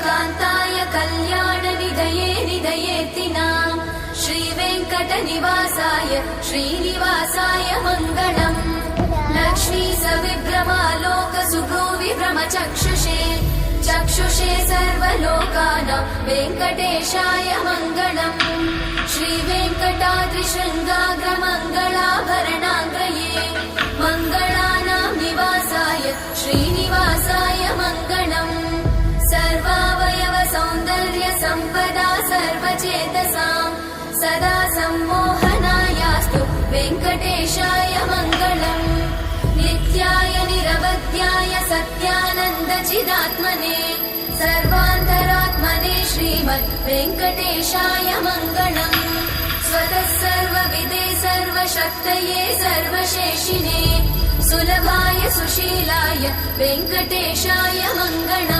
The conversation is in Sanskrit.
कान्ताय कल्याणनिधये निधयेतिनाम् श्रीवेङ्कटनिवासाय श्रीनिवासाय मङ्गलम् लक्ष्मी सविभ्रमालोक सुभ्रूविभ्रमचक्षुषे चक्षुषे सर्वलोकानां वेङ्कटेशाय मङ्गलम् श्रीवेङ्कटाद्रिशृङ्गाग्रमङ्गलाभरणाङ्गये मङ्गलानां निवासाय श्रीनिवासाय मङ्गलम् सर्वावयव सौन्दर्य सम्पदा सर्वचेतसां सदा सम्मोहनायास्तु वेङ्कटेशाय मङ्गलम् नित्याय निरवध्याय सत्यानन्दचिदात्मने सर्वान्तरात्मने श्रीमद् वेङ्कटेशाय मङ्गलम् स्वतः सर्वविदे सर्वशक्तये सर्वशेषिणे सुलभाय सुशीलाय वेङ्कटेशाय मङ्गलम्।